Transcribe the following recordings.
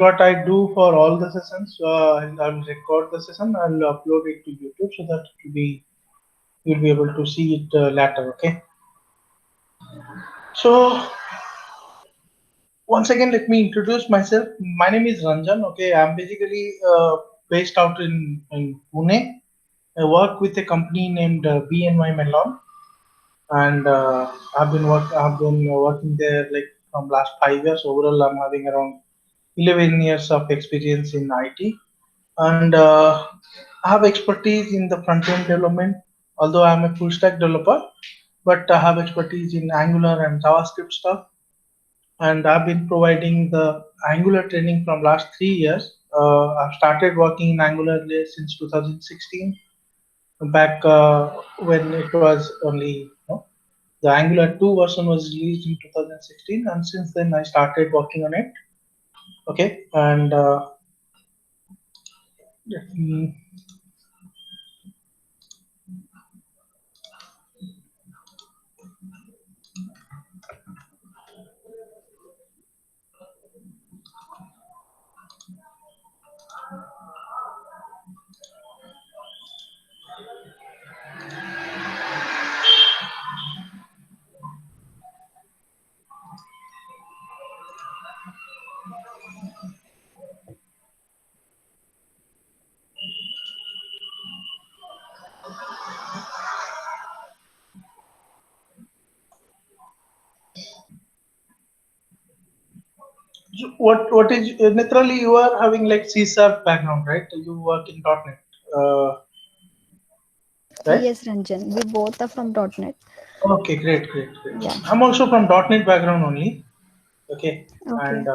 what I do for all the sessions. I'll record the session. I'll upload it to YouTube so that you'll be able to see it later. Okay. So once again, let me introduce myself. My name is Ranjan. Okay, I'm basically based out in Pune. I work with a company named BNY Mellon, and I've been working there like from last 5 years. Overall, I'm having around 11 years of experience in IT, and I have expertise in the front end development. Although I'm a full stack developer, but I have expertise in Angular and JavaScript stuff, and I've been providing the Angular training from last 3 years. I've started working in Angular since 2016, back when it was only the Angular 2 version was released in 2016, and since then I started working on it. Okay, and let me what is naturally you are having like C sharp background, right? You work in .NET, right? Yes, Ranjan. We both are from .NET. Okay, great. Yeah. I'm also from .NET background only. Okay, and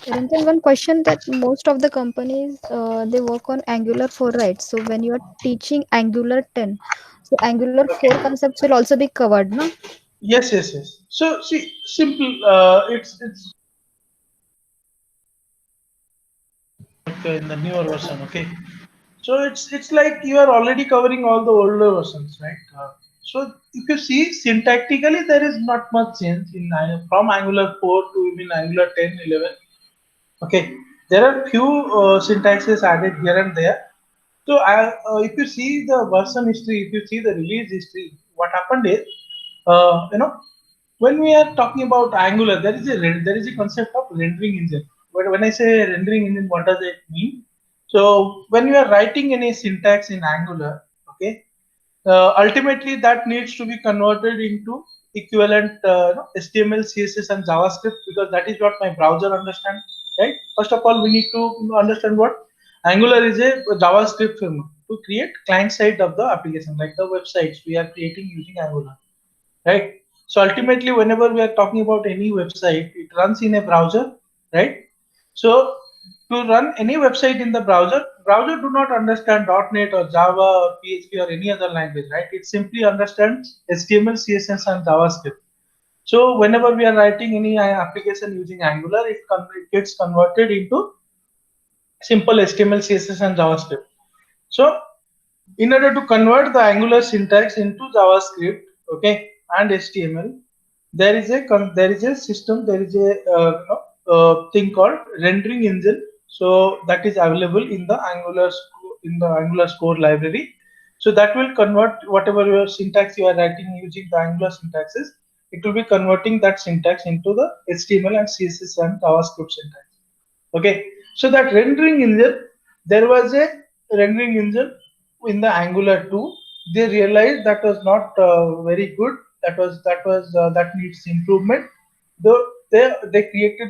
Okay. Ranjan, one question that most of the companies they work on Angular 4, right? So when you are teaching Angular 10, so Angular 4 okay. concepts will also be covered, no? Yes. So see, simple. It's like in the newer version. Okay, so it's like you are already covering all the older versions, right? So if you see syntactically, there is not much change in from Angular 4 to even Angular 10, 11. Okay, there are few syntaxes added here and there. So if you see the version history, if you see the release history, what happened is, when we are talking about Angular, there is a concept of rendering engine. When I say rendering engine, what does it mean? So when you are writing any syntax in Angular, okay, ultimately that needs to be converted into equivalent HTML, CSS, and JavaScript, because that is what my browser understands. Right. First of all, we need to understand what Angular is a JavaScript framework to create client side of the application, like the websites we are creating using Angular. Right. So ultimately, whenever we are talking about any website, it runs in a browser, right? So to run any website in the browser do not understand .NET or Java or PHP or any other language, right? It simply understands HTML, CSS, and JavaScript. So whenever we are writing any application using Angular, it gets converted into simple HTML, CSS, and JavaScript. So in order to convert the Angular syntax into JavaScript, okay, and HTML, there is a system, there is a thing called rendering engine. So that is available in the Angular core library. So that will convert whatever your syntax you are writing using the Angular syntaxes. It will be converting that syntax into the HTML and CSS and JavaScript syntax. Okay, so that rendering engine, there was a rendering engine in the Angular 2. They realized that was not very good. That needs improvement. Though they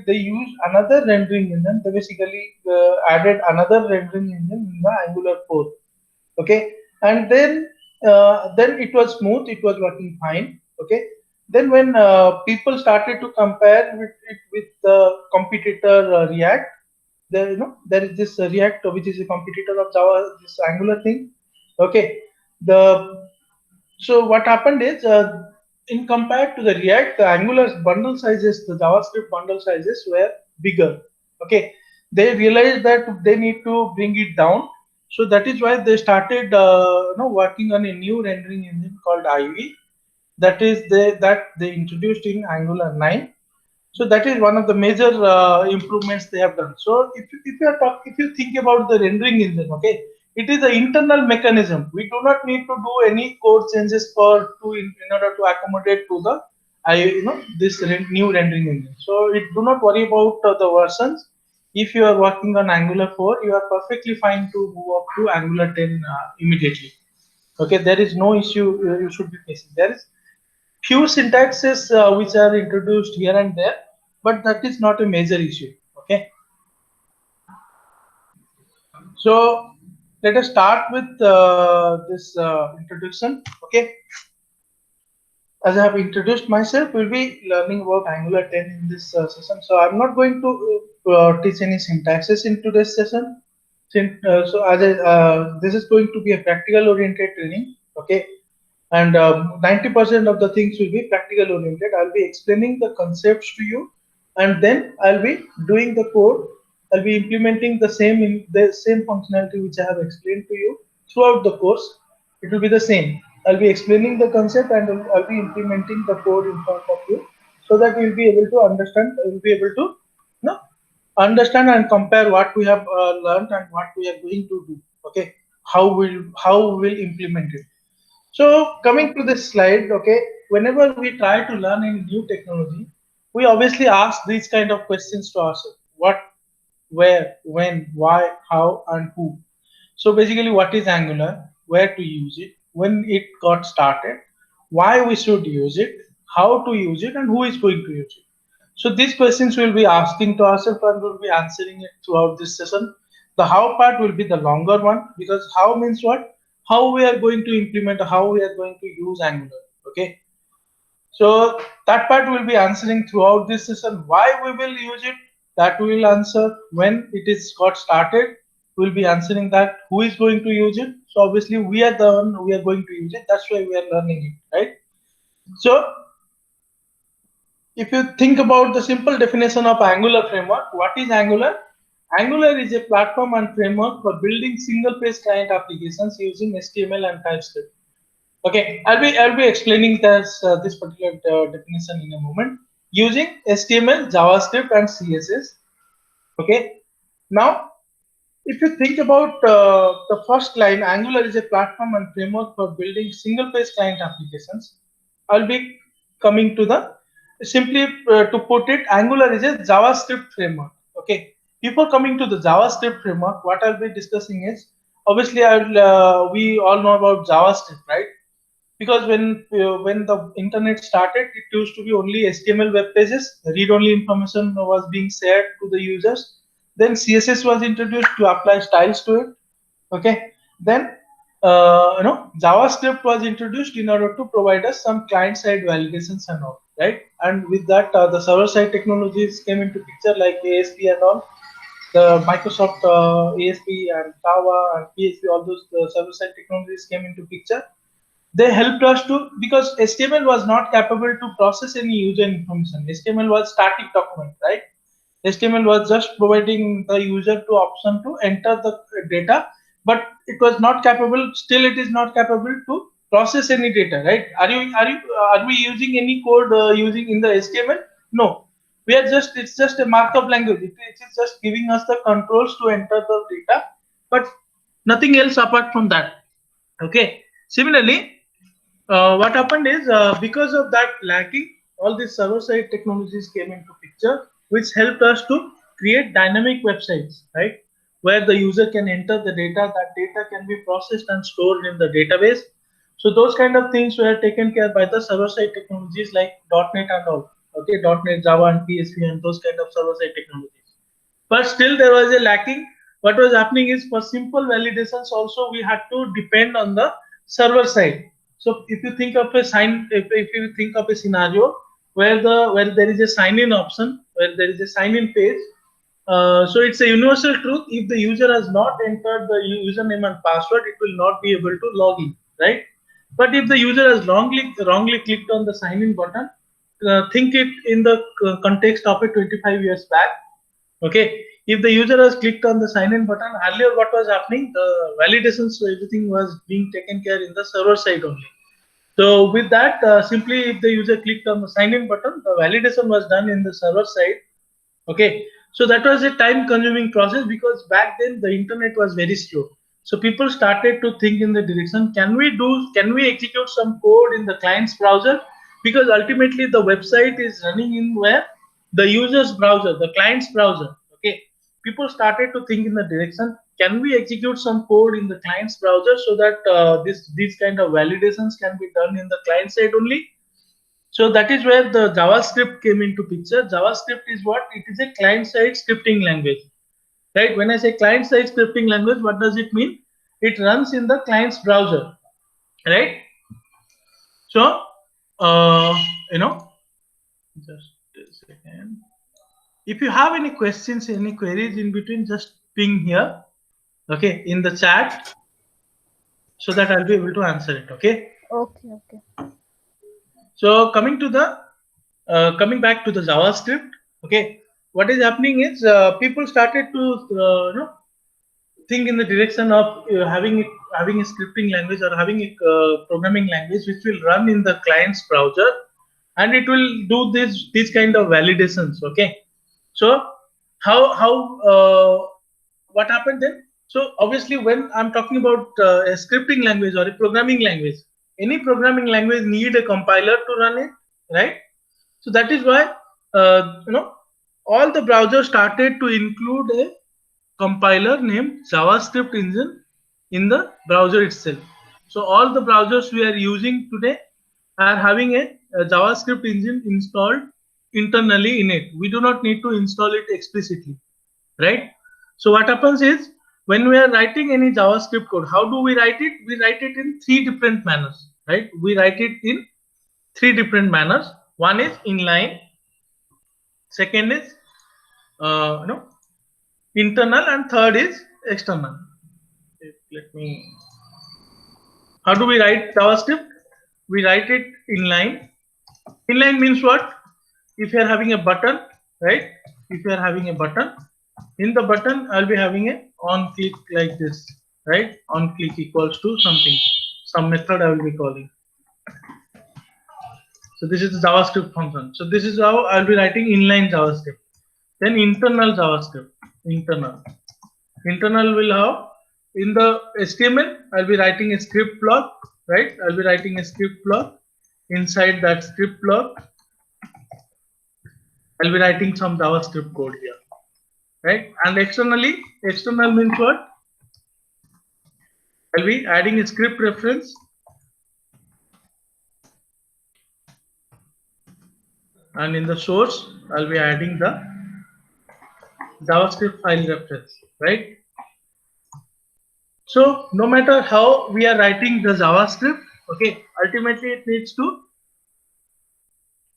used another rendering engine. They basically added another rendering engine in the Angular 4. Okay, and then it was smooth. It was working fine. Okay, then when people started to compare it with the competitor React, there is this React which is a competitor of Java, this Angular thing. Okay, The so what happened is, in compared to the React, the Angular bundle sizes, the JavaScript bundle sizes were bigger. Okay, they realized that they need to bring it down. So that is why they started, working on a new rendering engine called Ivy. That they introduced in Angular 9. So that is one of the major improvements they have done. So if you think about the rendering engine, okay, it is an internal mechanism. We do not need to do any code changes in order to accommodate to the this new rendering engine. So it do not worry about the versions. If you are working on Angular 4, you are perfectly fine to move up to Angular 10 immediately. Okay, there is no issue you should be facing. There is few syntaxes which are introduced here and there, but that is not a major issue. Okay, so let us start with this introduction. Okay, as I have introduced myself, we'll be learning about Angular 10 in this session. So I'm not going to teach any syntaxes in today's session. So this is going to be a practical oriented training. Okay, and 90% of the things will be practical oriented. I'll be explaining the concepts to you, and then I'll be doing the code. I'll be implementing the same functionality which I have explained to you throughout the course. It will be the same. I'll be explaining the concept, and I'll be implementing the code in front of you, so that you'll be able to understand. You'll be able to, understand and compare what we have learned and what we are going to do. Okay, how we'll implement it. So coming to this slide, okay, whenever we try to learn any new technology, we obviously ask these kind of questions to ourselves: what, where, when, why, how, and who. So basically, what is Angular, where to use it, when it got started, why we should use it, how to use it, and who is going to use it. So these questions we'll be asking to ourselves, and we'll be answering it throughout this session. The how part will be the longer one, because how means what? How we are going to implement, how we are going to use Angular. Okay. So that part will be answering throughout this session. Why we will use it, that we will answer. When it is got started, we'll be answering that. Who is going to use it? So obviously we are the one we are going to use it. That's why we are learning it, right? So if you think about the simple definition of Angular framework, what is Angular? Angular is a platform and framework for building single-page client applications using HTML and TypeScript. Okay, I'll be explaining this particular definition in a moment using HTML, JavaScript, and CSS. Okay, now if you think about the first line, Angular is a platform and framework for building single-page client applications. I'll be coming to the simply to put it, Angular is a JavaScript framework. Okay. Before coming to the JavaScript framework, what I'll be discussing is, obviously we all know about JavaScript, right? Because when the internet started, it used to be only HTML web pages, read-only information was being shared to the users. Then CSS was introduced to apply styles to it. Okay, then JavaScript was introduced in order to provide us some client-side validations and all, right? And with that, the server-side technologies came into picture, like ASP and all. The Microsoft ASP and Java and PHP, all those server-side technologies came into picture. They helped us to, because HTML was not capable to process any user information. HTML was static document, right? HTML was just providing the user to option to enter the data, but it was not capable. Still, it is not capable to process any data, right? Are we using any code using in the HTML? No, we are just, it's just a markup language. It is just giving us the controls to enter the data, but nothing else apart from that. Okay. Similarly, what happened is, because of that lacking, all these server-side technologies came into picture, which helped us to create dynamic websites, right? Where the user can enter the data, that data can be processed and stored in the database. So those kind of things were taken care by the server-side technologies like .NET and all. Okay, .NET, Java, and PHP, and those kind of server-side technologies. But still, there was a lacking. What was happening is, for simple validations also, we had to depend on the server side. So if you think of a if you think of a scenario where there is a sign-in option, where there is a sign-in page, so it's a universal truth. If the user has not entered the username and password, it will not be able to log in. right? But if the user has wrongly clicked on the sign in button, think it in the context of a 25 years back. Okay, if the user has clicked on the sign in button earlier, what was happening? The validations, so everything was being taken care in the server side only. So with that, simply if the user clicked on the sign in button, the validation was done in the server side. Okay, so that was a time consuming process because back then the internet was very slow. So people started to think in the direction, can we execute some code in the client's browser? Because ultimately the website is running in where? The user's browser, the client's browser. Okay, people started to think in the direction, can we execute some code in the client's browser so that these kind of validations can be done in the client side only? So that is where the JavaScript came into picture. JavaScript is what? It is a client-side scripting language, right? When I say client-side scripting language, what does it mean? It runs in the client's browser, right? So, you know, just a second. If you have any questions, any queries in between, just ping here, okay, in the chat, so that I'll be able to answer it, okay? Okay, okay. So coming back to the JavaScript, okay, what is happening is people started to think in the direction of having a scripting language or having a programming language which will run in the client's browser, and it will do this kind of validations. Okay, so what happened then? So obviously, when I'm talking about a scripting language or a programming language, any programming language need a compiler to run it, right? So that is why all the browsers started to include a compiler named JavaScript engine in the browser itself. So all the browsers we are using today are having a JavaScript engine installed internally in it. We do not need to install it explicitly, right? So what happens is when we are writing any JavaScript code, how do we write it? We write it in three different manners, right? We write it in three different manners. One is inline, second is internal, and third is external. Let me. How do we write JavaScript? We write it inline. Inline means what? If you are having a button, right? If you are having a button, in the button I'll be having a on click like this, right? On click equals to something, some method I will be calling. So this is the JavaScript function. So this is how I'll be writing inline JavaScript. Then internal JavaScript. Internal will have in the HTML, I'll be writing a script block, right? I'll be writing a script block. Inside that script block, I'll be writing some JavaScript code here, right? And externally, external means what? I'll be adding a script reference. And in the source, I'll be adding the JavaScript file reference, right? So no matter how we are writing the JavaScript, okay, ultimately it needs to.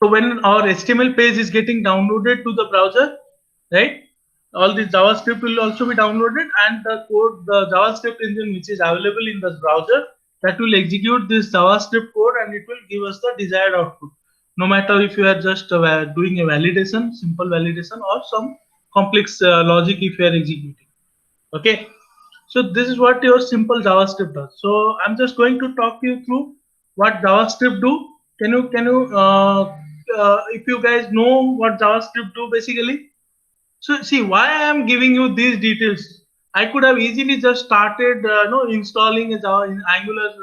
So when our HTML page is getting downloaded to the browser, right, all this JavaScript will also be downloaded, and the code, the JavaScript engine which is available in the browser, that will execute this JavaScript code and it will give us the desired output. No matter if you are just doing a validation, simple validation, or some complex logic if you are executing. Okay. So this is what your simple JavaScript does. So I'm just going to talk you through what JavaScript do. Can you if you guys know what JavaScript do basically? So see why I am giving you these details. I could have easily just started installing a Java in Angular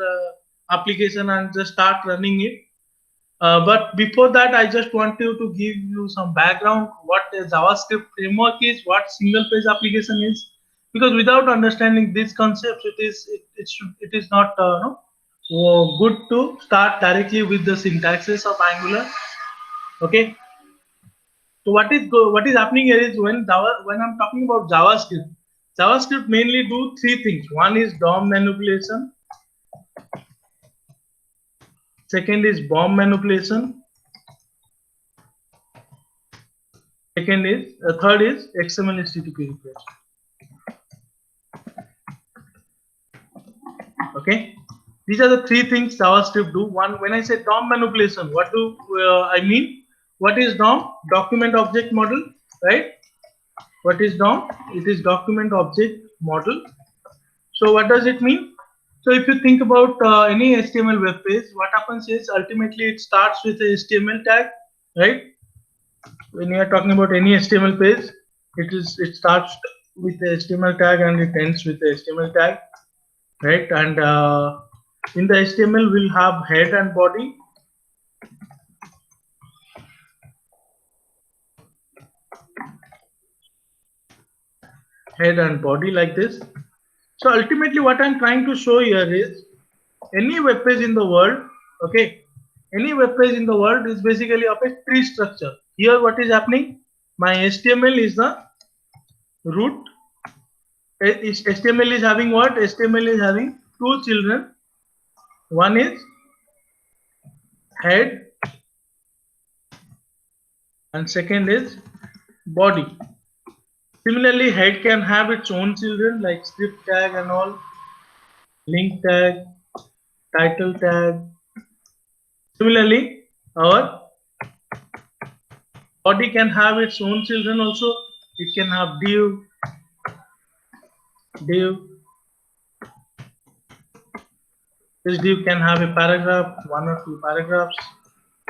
application and just start running it. But before that, I just want to give you some background what a JavaScript framework is, what single page application is, because without understanding these concepts, it is not good to start directly with the syntaxes of Angular. Okay. So what is happening here is when I'm talking about JavaScript mainly do three things. One is DOM manipulation. Second is BOM manipulation. Third is XML HTTP request. Okay. These are the three things JavaScript do. One, when I say DOM manipulation, what do I mean? What is DOM? Document object model, right? What is DOM? It is document object model. So what does it mean? So if you think about any HTML web page, what happens is ultimately it starts with a HTML tag, right? When you are talking about any HTML page, it starts with the HTML tag and it ends with the HTML tag, right? And in the HTML we'll have head and body. Head and body like this. So ultimately what I'm trying to show here is any web page in the world, okay, any web page in the world is basically of a tree structure. Here what is happening? My HTML is the root. HTML is having what? HTML is having two children. One is head and second is body. Similarly, head can have its own children like script tag and all, link tag, title tag. Similarly, our body can have its own children also. It can have div. This div can have a paragraph, one or two paragraphs.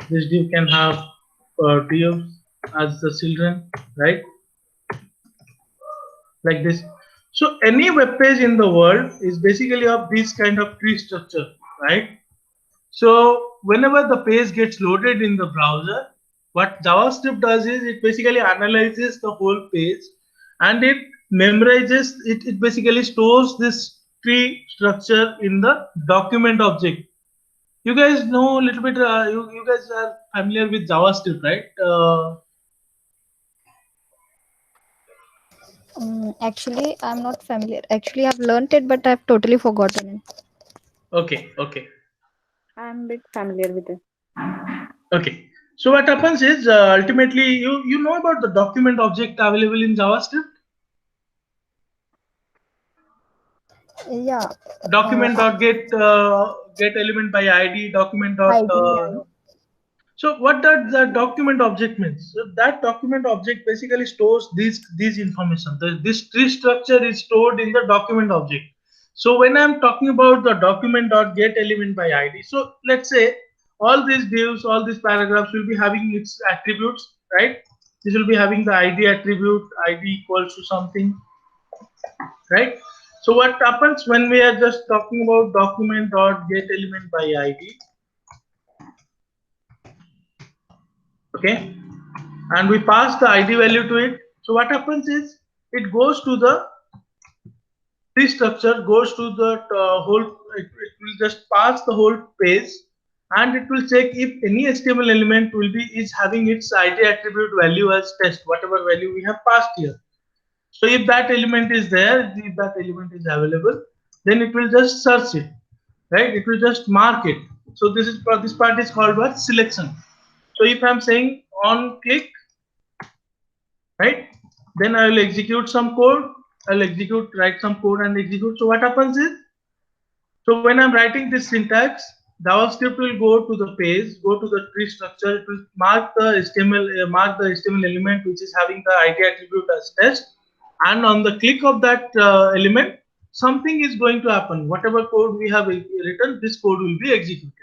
This div can have divs as the children, right? Like this. So any web page in the world is basically of this kind of tree structure, right? So whenever the page gets loaded in the browser, what JavaScript does is it basically analyzes the whole page and it memorizes it basically stores this tree structure in the document object. You guys know a little bit, you guys are familiar with JavaScript, right? Actually, I'm not familiar. Actually, I've learned it, but I've totally forgotten it. Okay. I'm a bit familiar with it. Okay. So what happens is ultimately you know about the document object available in JavaScript. Yeah. Document.get get element by ID. Document dot. ID, yeah. So what does the document object means? So that document object basically stores these information. This tree structure is stored in the document object. So when I'm talking about the document.get element by ID, so let's say all these divs, all these paragraphs will be having its attributes, right? This will be having the ID attribute, ID equals to something, right? So what happens when we are just talking about document.get element by ID? Okay, and we pass the ID value to it. So what happens is it goes to the tree structure, goes to the whole, it will just pass the whole page and it will check if any HTML element will be is having its ID attribute value as test, whatever value we have passed here. So if that element is there, if that element is available, then it will just search it, right? It will just mark it. So this part is called what? Selection. So if I'm saying on click, right, then I will execute some code. I'll write some code and execute. So what happens is, so when I'm writing this syntax, JavaScript will go to the page, go to the tree structure. It will mark the HTML element which is having the ID attribute as test, and on the click of that element, something is going to happen. Whatever code we have written, this code will be executed.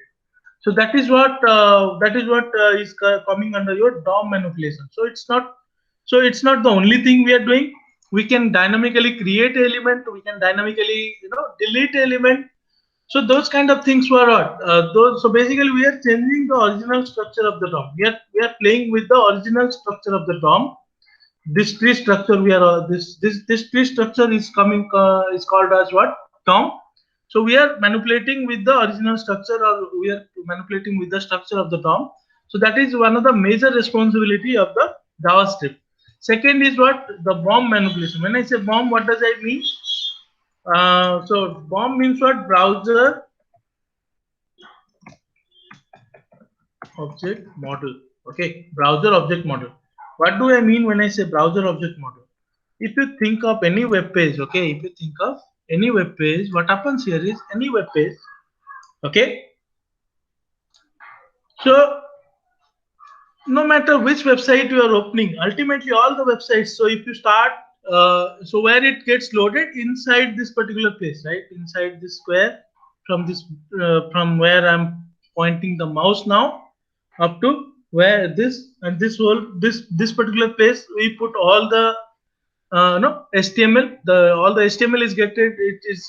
So that is what is coming under your DOM manipulation. So it's not the only thing we are doing. We can dynamically create an element. We can dynamically delete an element. So those kind of things were those. So basically, we are changing the original structure of the DOM. We are playing with the original structure of the DOM. This tree structure this tree structure is coming is called as what? DOM. So we are manipulating with the original structure, or we are manipulating with the structure of the DOM. So that is one of the major responsibility of the JavaScript. Second is what? The BOM manipulation. When I say BOM, what does that mean? So BOM means what? Browser object model. Okay, browser object model. What do I mean when I say browser object model? If you think of any web page, okay, if you think of any web page, what happens here is any web page, Okay. So no matter which website you are opening, ultimately all the websites. So if you start, so where it gets loaded inside this particular place, right? Inside this square, from this, from where I'm pointing the mouse now, up to where this and this whole this particular place, we put all the no HTML. The all the HTML is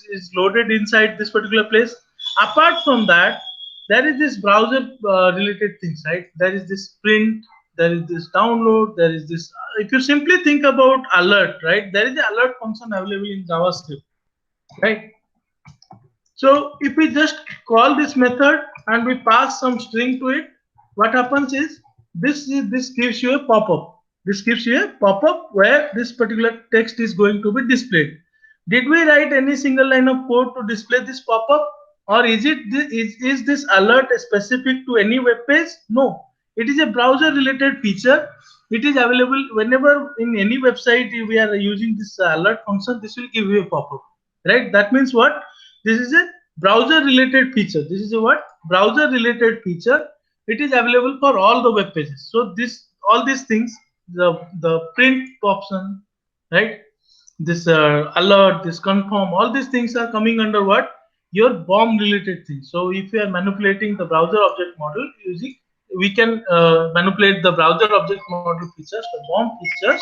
is loaded inside this particular place. Apart from that, there is this browser related things, right? There is this print, there is this download, there is this. If you simply think about alert, right? There is an alert function available in JavaScript, right? So if we just call this method and we pass some string to it, what happens is this gives you a pop-up. This gives you a pop-up where this particular text is going to be displayed. Did we write any single line of code to display this pop-up, or is this alert specific to any web page? No, it is a browser-related feature. It is available whenever in any website we are using this alert function. This will give you a pop-up, right? That means what? This is a browser related feature. This is a what? Browser related feature. It is available for all the web pages. So this all these things, the print option, right? This alert, this confirm, all these things are coming under what? Your BOM related things. So if you are manipulating the browser object model using, we can manipulate the browser object model features, the BOM features,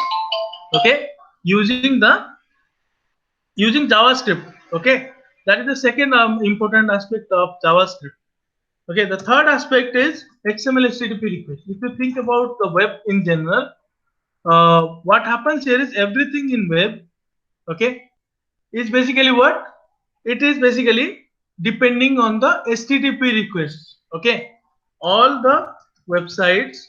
okay, using JavaScript. Okay, that is the second important aspect of JavaScript. Okay, the third aspect is XML HTTP request. If you think about the web in general, what happens here is everything in web, okay, is basically what? It is basically depending on the HTTP requests. Okay, all the websites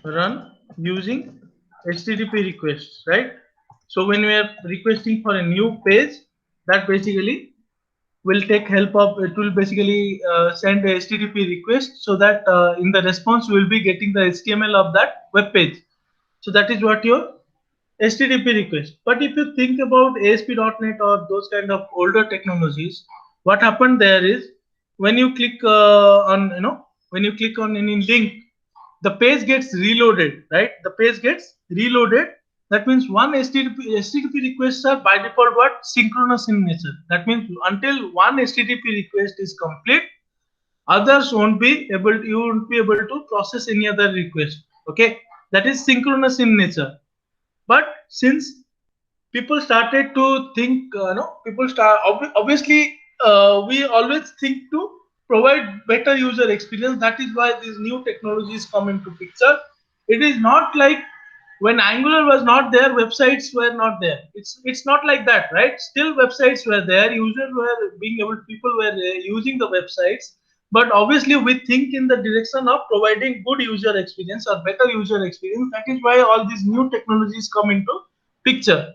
run using HTTP requests, right? So when we are requesting for a new page, that basically will take help of, it will basically send a HTTP request, so that in the response you will be getting the HTML of that web page. So that is what your HTTP request. But if you think about ASP.NET or those kind of older technologies, what happened there is when you click on, when you click on any link, the page gets reloaded, right? The page gets reloaded. That means one HTTP requests are by default what? Synchronous in nature. That means until one HTTP request is complete, others won't be able to, you won't be able to process any other request. Okay, that is synchronous in nature. But since people started to think, people start obviously, we always think to provide better user experience. That is why these new technologies come into picture. It is not like when Angular was not there, websites were not there. It's not like that, right? Still websites were there, users were being able, people were using the websites. But obviously we think in the direction of providing good user experience or better user experience. That is why all these new technologies come into picture.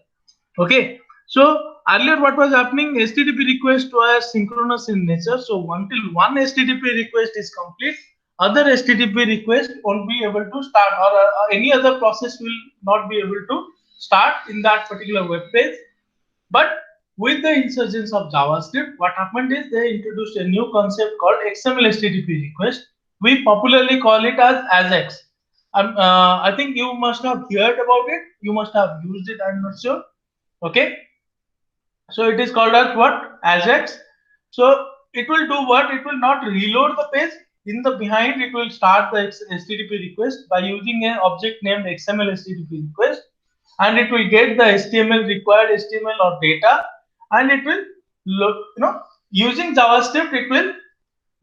Okay, so earlier what was happening? HTTP request was synchronous in nature. So until one HTTP request is complete, other HTTP request won't be able to start, or any other process will not be able to start in that particular web page. But with the insurgence of JavaScript, what happened is they introduced a new concept called XML HTTP request. We popularly call it as AJAX. I think you must have heard about it. You must have used it. I'm not sure. Okay, so it is called as what? Ajax. So it will do what? It will not reload the page. In the behind, it will start the HTTP request by using an object named XML HTTP request, and it will get the HTML, required HTML or data, and it will look, using JavaScript, it will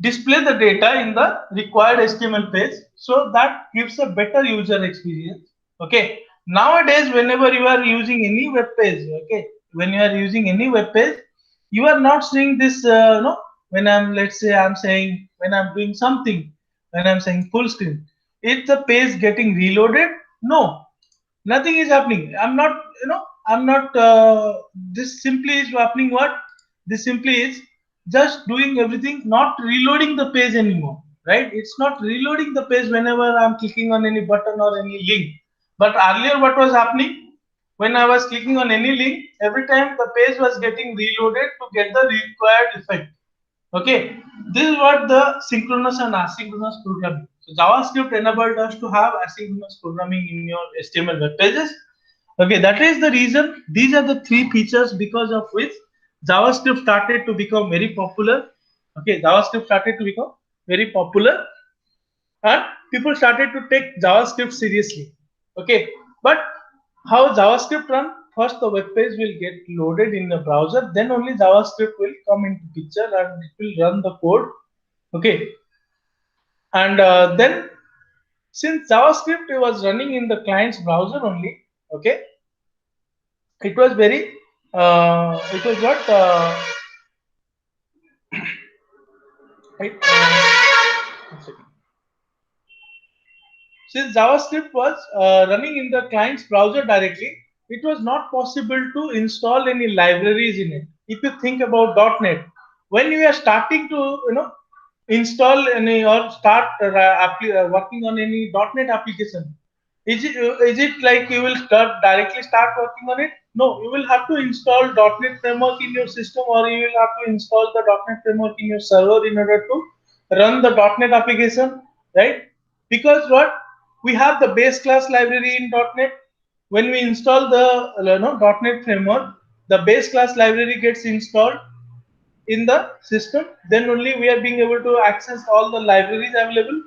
display the data in the required HTML page. So that gives a better user experience. Okay, nowadays whenever you are using any web page, okay, when you are using any web page, you are not seeing this, when I'm, let's say I'm saying, when I'm doing something, when I'm saying full screen, is the page getting reloaded? No, nothing is happening. I'm not, I'm not, this simply is happening what? This simply is just doing everything, not reloading the page anymore, right? It's not reloading the page whenever I'm clicking on any button or any link. But earlier what was happening? when I was clicking on any link, every time the page was getting reloaded to get the required effect. Okay, this is what the synchronous and asynchronous programming. So JavaScript enabled us to have asynchronous programming in your HTML web pages. Okay, that is the reason. These are the three features because of which JavaScript started to become very popular. Okay, JavaScript started to become very popular, and people started to take JavaScript seriously. Okay, but how JavaScript run? First, the web page will get loaded in the browser, then only JavaScript will come into picture and it will run the code. Okay, and then since JavaScript was running in the client's browser only, okay, it was very, it was what, right, one second. Since JavaScript was running in the client's browser directly, it was not possible to install any libraries in it. If you think about .NET, when you are starting to install any or start working on any .NET application, is it like you will directly start working on it? No, you will have to install .NET framework in your system, or you will have to install the .NET framework in your server in order to run the .NET application, right? Because what, we have the base class library in .NET. When we install the .NET framework, the base class library gets installed in the system. Then only we are being able to access all the libraries available.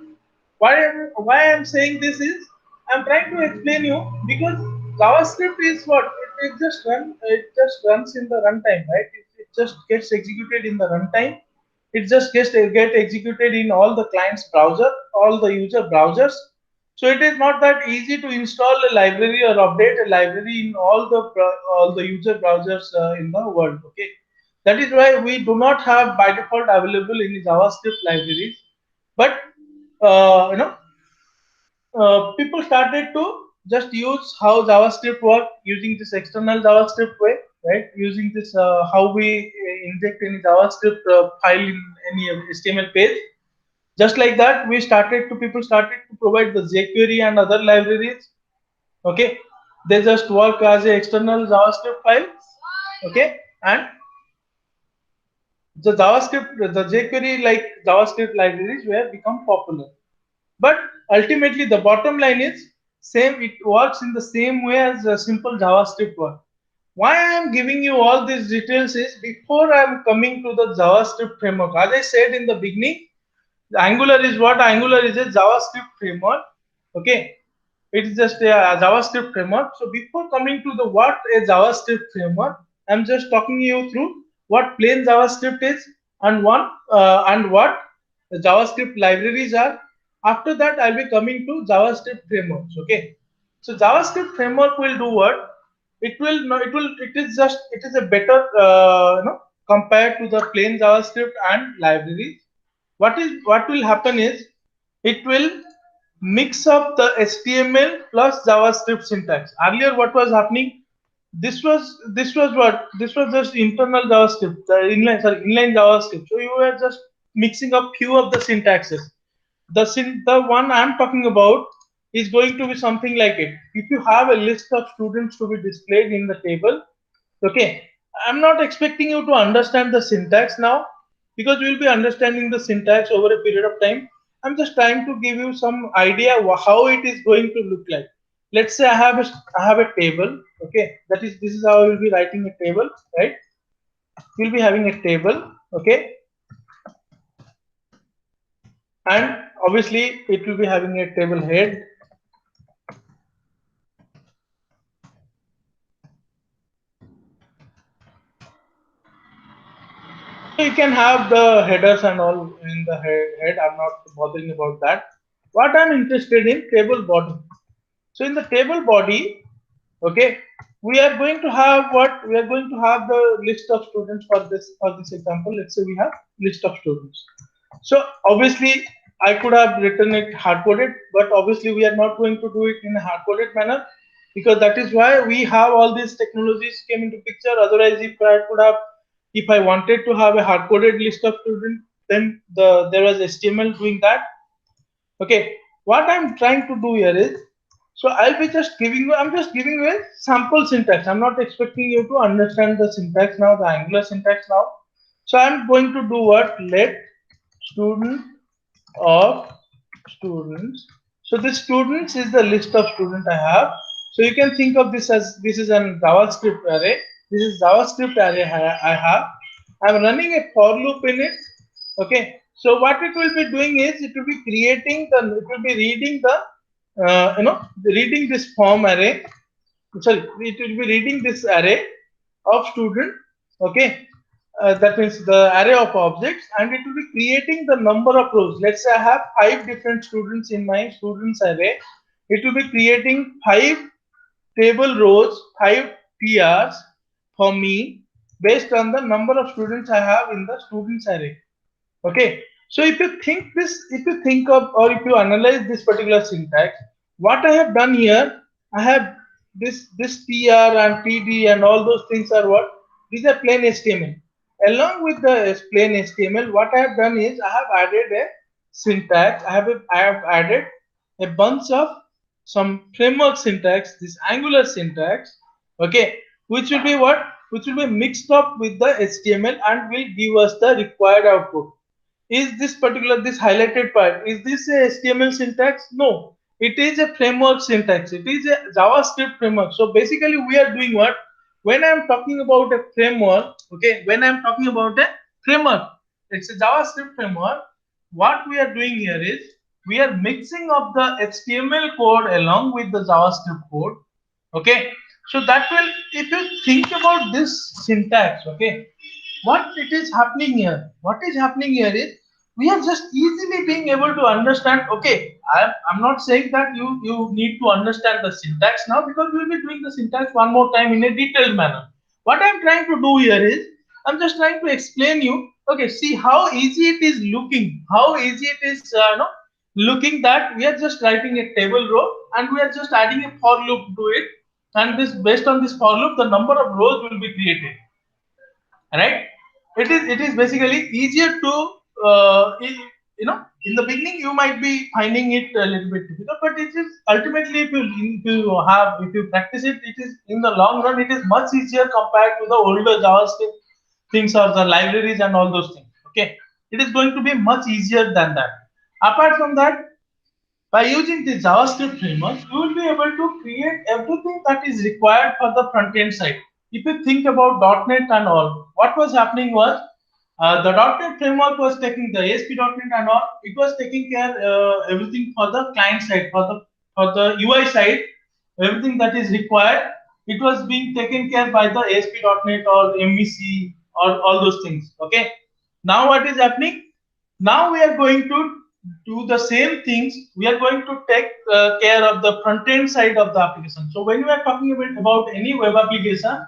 Why I'm saying this is, I'm trying to explain you, because JavaScript is what, it just runs in the runtime, right? It just gets executed in the runtime. It just gets get executed in all the clients browser, all the user browsers. So it is not that easy to install a library or update a library in all the user browsers in the world. Okay, that is why we do not have by default available any JavaScript libraries. But uh, people started to just use how JavaScript work using this external JavaScript way, right? Using this how we inject any JavaScript file in any HTML page. Just like that, people started to provide the jQuery and other libraries. Okay, they just work as a external JavaScript file. Okay, and the jQuery like JavaScript libraries were become popular. But ultimately, the bottom line is same. It works in the same way as a simple JavaScript work. Why I am giving you all these details is, before I am coming to the JavaScript framework. As I said in the beginning, Angular is what? Angular is a JavaScript framework. Okay, it is just a JavaScript framework. So before coming to the what a JavaScript framework, I'm just talking you through what plain JavaScript is, and what the JavaScript libraries are. After that, I'll be coming to JavaScript frameworks. Okay, so JavaScript framework will do what? It will no, it will it is a better compared to the plain JavaScript and libraries. What will happen is, it will mix up the HTML plus JavaScript syntax. Earlier, what was happening? This was just internal JavaScript, the inline JavaScript. So you were just mixing up few of the syntaxes. The one I'm talking about is going to be something like it. If you have a list of students to be displayed in the table, okay, I'm not expecting you to understand the syntax now, because we will be understanding the syntax over a period of time. I'm just trying to give you some idea how it is going to look like. Let's say I have a table. Okay, this is how I will be writing a table, right? We'll be having a table. Okay, and obviously it will be having a table head. So you can have the headers and all in the head. I'm not bothering about that. What I'm interested in, table body. So in the table body, okay, we are going to have what? We are going to have the list of students for this example. Let's say we have list of students. So obviously I could have written it hard coded, but obviously we are not going to do it in a hard coded manner, because that is why we have all these technologies came into picture. Otherwise, if I wanted to have a hard coded list of students, then there was HTML doing that. Okay, what I'm trying to do here is, So I'll be just giving you, I'm just giving you a sample syntax. I'm not expecting you to understand the syntax now, the Angular syntax now. So I'm going to do what? Let student of students. So this students is the list of student I have. So you can think of this as, this is an JavaScript array. This is JavaScript array I have. I'm running a for loop in it. Okay. So what it will be doing is it will be creating the, it will be reading the, reading this form array. Sorry, it will be reading this array of student. Okay. That means the array of objects, and it will be creating the number of rows. Let's say I have 5 different students in my students array. It will be creating 5 table rows, 5 TRs for me based on the number of students I have in the students array. Okay. So if you think this, if you think of, or if you analyze this particular syntax, what I have done here, I have this TR and TD and all those things are what? These are plain HTML. Along with the plain HTML, what I have done is I have added a syntax. I have added a bunch of some framework syntax, this Angular syntax, okay, which will be what? Which will be mixed up with the HTML and will give us the required output. Is this particular, this highlighted part, is this a HTML syntax? No, it is a framework syntax. It is a JavaScript framework. So basically we are doing what? When I'm talking about a framework, okay, when I'm talking about a framework, it's a JavaScript framework. What we are doing here is we are mixing up the HTML code along with the JavaScript code. Okay, so that will, if you think about this syntax, okay, what it is happening here, what is happening here is we are just easily being able to understand. Okay, I'm not saying that you need to understand the syntax now, because we'll be doing the syntax one more time in a detailed manner. What I'm trying to do here is I'm just trying to explain you. Okay, see how easy it is looking, how easy it is looking, that we are just writing a table row and we are just adding a for loop to it, and this, based on this for loop, the number of rows will be created, right? It is basically easier to in the beginning you might be finding it a little bit difficult, but it is ultimately, if you practice it, it is, in the long run, it is much easier compared to the older JavaScript things or the libraries and all those things. Okay, it is going to be much easier than that. Apart from that, by using the JavaScript framework, you will be able to create everything that is required for the front end side. If you think about .NET and all, what was happening was the .NET framework was taking the ASP.NET and all. It was taking care everything for the client side, for the UI side, everything that is required. It was being taken care by the ASP.NET or MVC or all those things. Okay. Now what is happening? Now we are going to do the same things. We are going to take care of the front end side of the application. So when we are talking about any web application,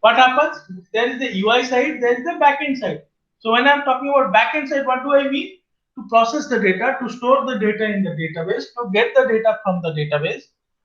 what happens? There is the UI side, there is the back end side. So when I'm talking about back end side, what do I mean? To process the data, to store the data in the database, to get the data from the database.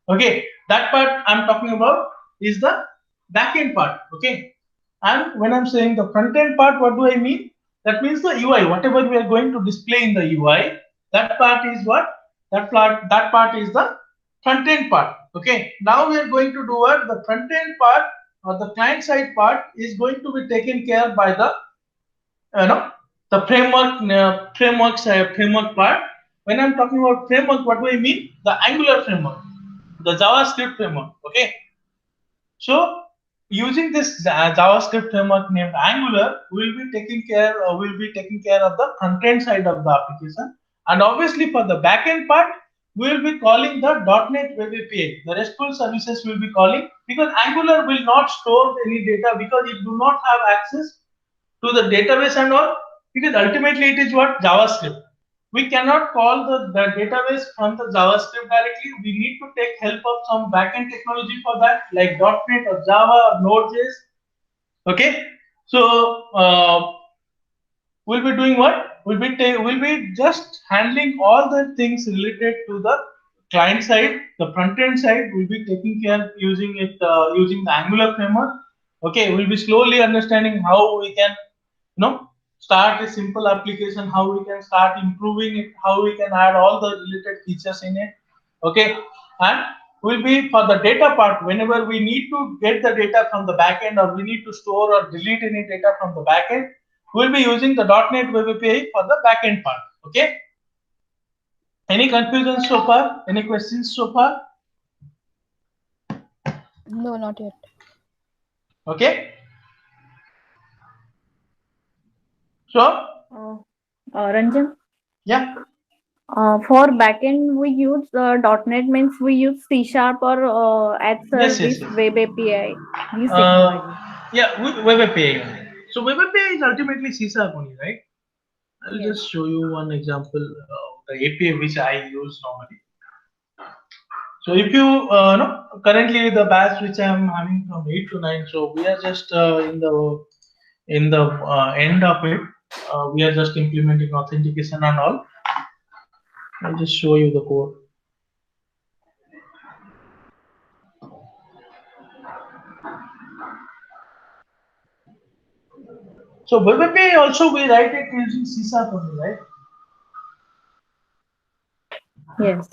Okay, that part I'm talking about is the back end part. Okay, and when I'm saying the front end part, what do I mean? That means the UI, whatever we are going to display in the UI, that part is what? That part is the front end part. Okay. Now we are going to do what? The front end part or the client side part is going to be taken care by the the framework part. When I'm talking about framework, what do I mean? The Angular framework, the JavaScript framework. Okay. So using this JavaScript framework named Angular, we'll be taking care of the front end side of the application, and obviously for the back end part, we will be calling the .NET Web API. The RESTful services will be calling, because Angular will not store any data, because it do not have access to the database and all, because ultimately it is what? JavaScript. We cannot call the database from the JavaScript directly. We need to take help of some backend technology for that, like .NET or Java or Node.js. Okay, so we'll be doing what? We'll be just handling all the things related to the client side. The front end side will be taking care using using the Angular framework. Okay, we'll be slowly understanding how we can start a simple application, how we can start improving it, how we can add all the related features in it. Okay, and will be for the data part. Whenever we need to get the data from the backend, or we need to store or delete any data from the backend, we'll be using the .NET Web API for the backend part. Okay. Any confusion so far? Any questions so far? No, not yet. Okay. So, Ranjan, yeah. for backend we use .NET, means we use C# or as Yes, yes, service yes. web API, these Uh, technologies. yeah, Web API only. So Web API is ultimately C# only, right? I'll Yes. just show you one example of the API which I use normally. So if you know, currently the batch which I'm having from 8 to 9, so we are just in the end of it. We are just implementing authentication and all. I'll just show you the code. So Web API also we write it using C# only, right? Yes.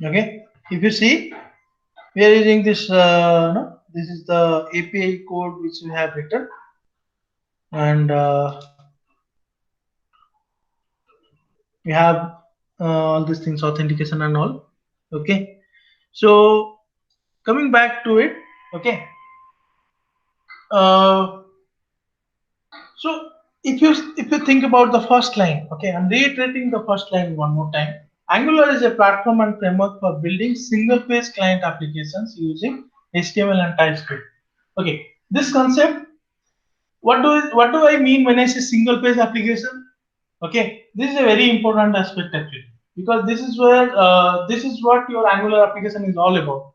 Okay. If you see, we are using this. No, this is the API code which we have written, and we have all these things, authentication and all. Okay. So coming back to it. Okay. Uh, so if you think about the first line, okay, I'm reiterating the first line one more time. Angular is a platform and framework for building single-page client applications using HTML and TypeScript. Okay, this concept. What do I mean when I say single-page application? Okay, this is a very important aspect actually, because this is where this is what your Angular application is all about.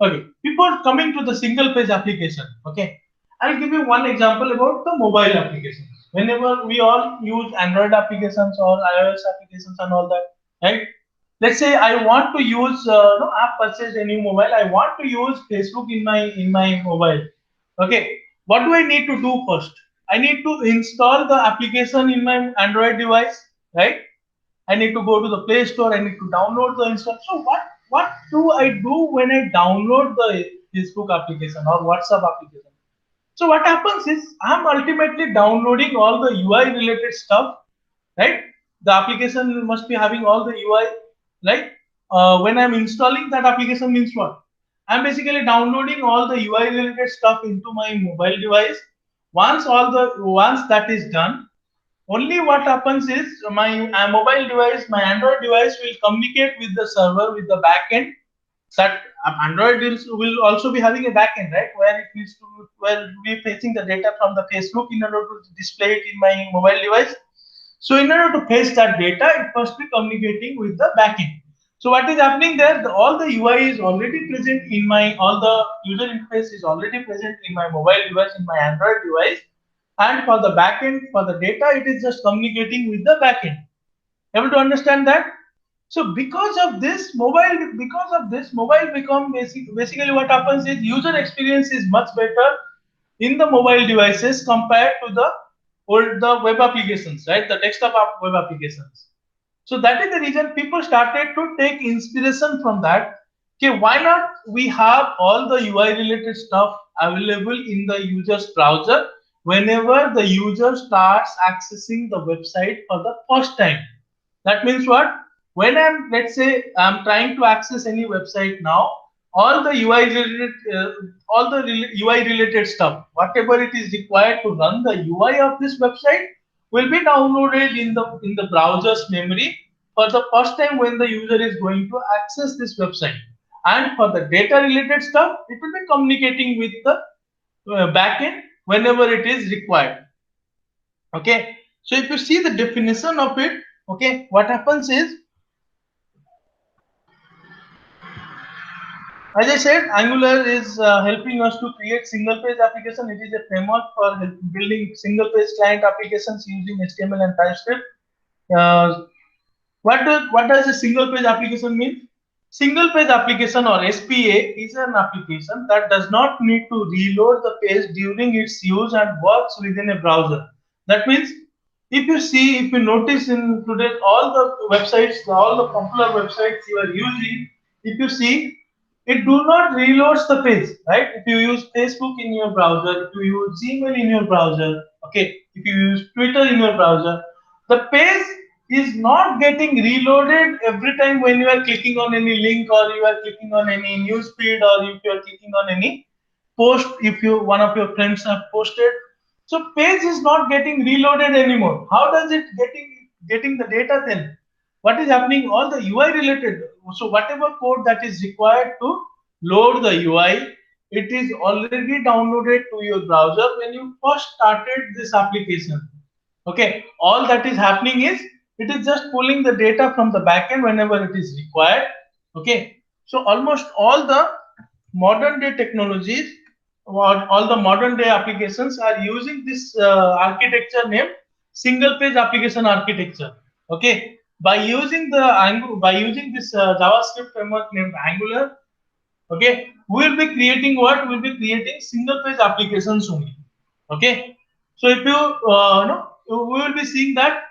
Okay, before coming to the single page application, okay, I'll give you one example about the mobile applications. Whenever we all use Android applications or iOS applications and all that, right? Let's say I want to use no, I've purchased a new mobile. I want to use Facebook in my mobile. Okay, what do I need to do first? I need to install the application in my Android device, right? I need to go to the Play Store. I need to download the install. So what do I do when I download the Facebook application or WhatsApp application? So what happens is I'm ultimately downloading all the UI related stuff, right? The application must be having all the UI, right? When I'm installing that application means what? I'm basically downloading all the UI related stuff into my mobile device. Once that is done, only what happens is my mobile device, my Android device will communicate with the server, with the backend. That Android will also be having a backend, right, where it needs to, where we fetching the data from the Facebook in order to display it in my mobile device. So in order to fetch that data, it must be communicating with the backend. So what is happening there? All the UI is already present in my, all the user interface is already present in my mobile device, in my Android device, and for the backend, for the data, it is just communicating with the backend. Able to understand that? So because of this mobile become basically what happens is user experience is much better in the mobile devices compared to the web applications, right? The desktop web applications. So that is the reason people started to take inspiration from that. Okay, why not we have all the UI related stuff available in the user's browser whenever the user starts accessing the website for the first time. That means what? When let's say I'm trying to access any website now, all the UI related stuff, whatever it is required to run the UI of this website, will be downloaded in the browser's memory for the first time when the user is going to access this website. And for the data related stuff, it will be communicating with the backend whenever it is required. Okay, so if you see the definition of it, okay, what happens is, as I said, Angular is helping us to create single page application. It is a framework for building single page client applications using HTML and TypeScript. Uh, what does a single page application mean? Single page application, or SPA, is an application that does not need to reload the page during its use and works within a browser. That means if you notice in today all the websites, all the popular websites you are using, if you see, it do not reloads the page, right? If you use Facebook in your browser, if you use Gmail in your browser, okay, if you use Twitter in your browser, the page is not getting reloaded every time when you are clicking on any link or you are clicking on any news feed or if you are clicking on any post if you one of your friends have posted. So page is not getting reloaded anymore. How does it getting the data then? What is happening? All the UI related. So whatever code that is required to load the UI, it is already downloaded to your browser when you first started this application. Okay, all that is happening is it is just pulling the data from the backend whenever it is required. Okay, so almost all the modern day technologies or all the modern day applications are using this architecture named single page application architecture. Okay, by using this JavaScript framework named Angular, okay, we will be creating what? We will be creating single page applications only. Okay, so if you no, we will be seeing that.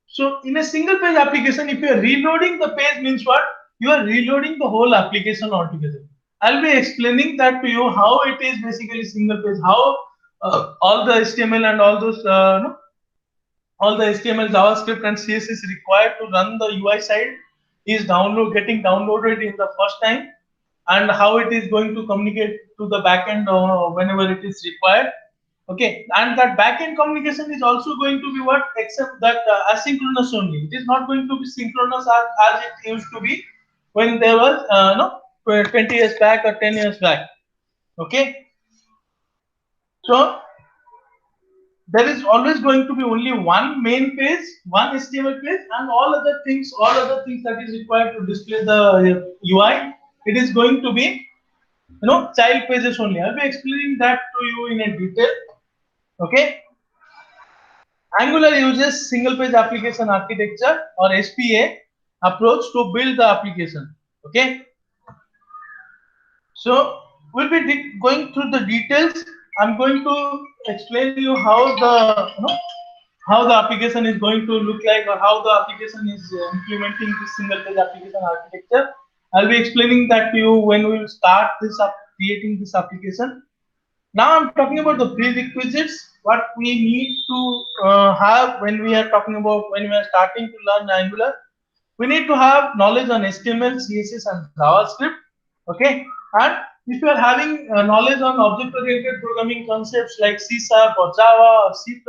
So in a single page application, if you are reloading the page, means what? You are reloading the whole application altogether. I'll be explaining that to you how it is basically single page, how all the HTML and all those no, all the HTML, JavaScript, and CSS required to run the UI side is getting downloaded in the first time, and how it is going to communicate to the backend whenever it is required. Okay, and that backend communication is also going to be what? Except that asynchronous only. It is not going to be synchronous as it used to be when there was no 20 years back or 10 years back. Okay, so there is always going to be only one main page, one HTML page, and all other things that is required to display the UI. It is going to be child pages only. I'll be explaining that to you in a detail. Okay. Angular uses single page application architecture or SPA approach to build the application. Okay. So we'll be going through the details. I'm going to explain you how the application is going to look like or how the application is implementing this single page application architecture. I'll be explaining that to you when we will start creating this application. Now I'm talking about the prerequisites, what we need to have when we are starting to learn Angular. We need to have knowledge on HTML, CSS, and JavaScript. Okay, and if you are having knowledge on object-oriented programming concepts like C# or Java or C++,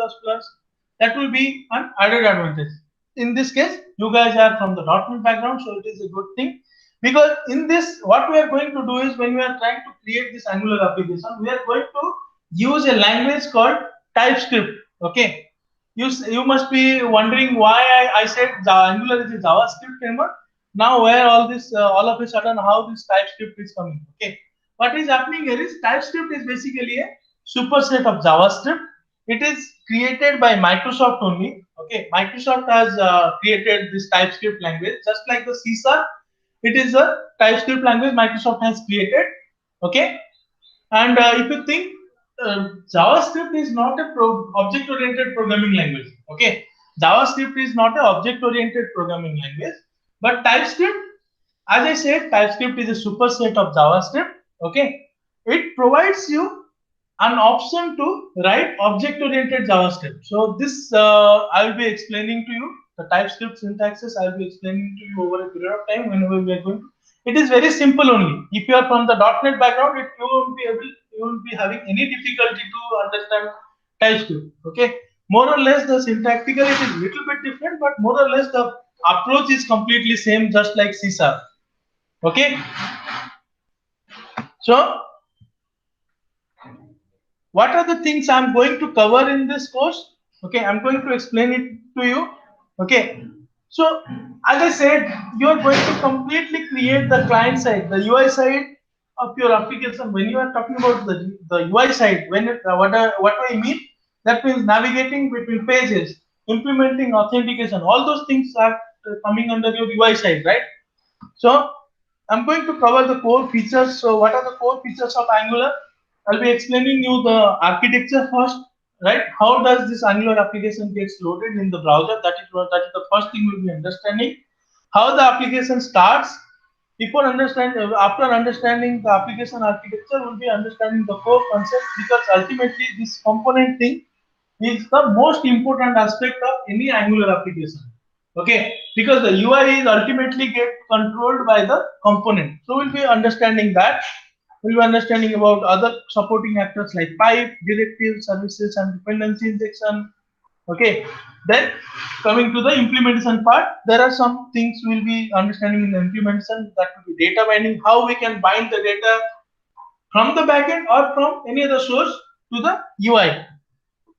that will be an added advantage. In this case, you guys are from the .NET background, so it is a good thing. Because in this, what we are going to do is when we are trying to create this Angular application, we are going to use a language called TypeScript. Okay, you must be wondering why I said Angular is a JavaScript framework. Now, where all of a sudden, how this TypeScript is coming? Okay, what is happening here is TypeScript is basically a superset of JavaScript. It is created by Microsoft only. Okay, Microsoft has created this TypeScript language, just like the C#. It is a TypeScript language Microsoft has created. Okay, and if you think JavaScript is not a object-oriented programming language. Okay, JavaScript is not an object-oriented programming language, but TypeScript, as I said, TypeScript is a superset of JavaScript. Okay, it provides you an option to write object-oriented JavaScript. So this I will be explaining to you the TypeScript syntaxes. I will be explaining to you over a period of time whenever we are going to. It is very simple only. If you are from the .NET background, you won't be having any difficulty to understand TypeScript. Okay, more or less the syntactically it is little bit different, but more or less the approach is completely same, just like C#. Okay, so what are the things I'm going to cover in this course? Okay, I'm going to explain it to you. Okay, so as I said, you are going to completely create the client side, the UI side of your application. When you are talking about the UI side, what I mean, that means navigating between pages, implementing authentication, all those things are coming under your UI side, right? So I'm going to cover the core features. So what are the core features of Angular? I'll be explaining you the architecture first, right? How does this Angular application gets loaded in the browser? That is the first thing we'll be understanding. How the application starts. Before after understanding the application architecture, we'll be understanding the core concept, because ultimately this component thing is the most important aspect of any Angular application. Okay, because the UI is ultimately get controlled by the component. So we'll be understanding that. We'll be understanding about other supporting actors like pipe, directives, services, and dependency injection. Okay, then coming to the implementation part, there are some things we'll be understanding in the implementation. That will be data binding, how we can bind the data from the backend or from any other source to the UI.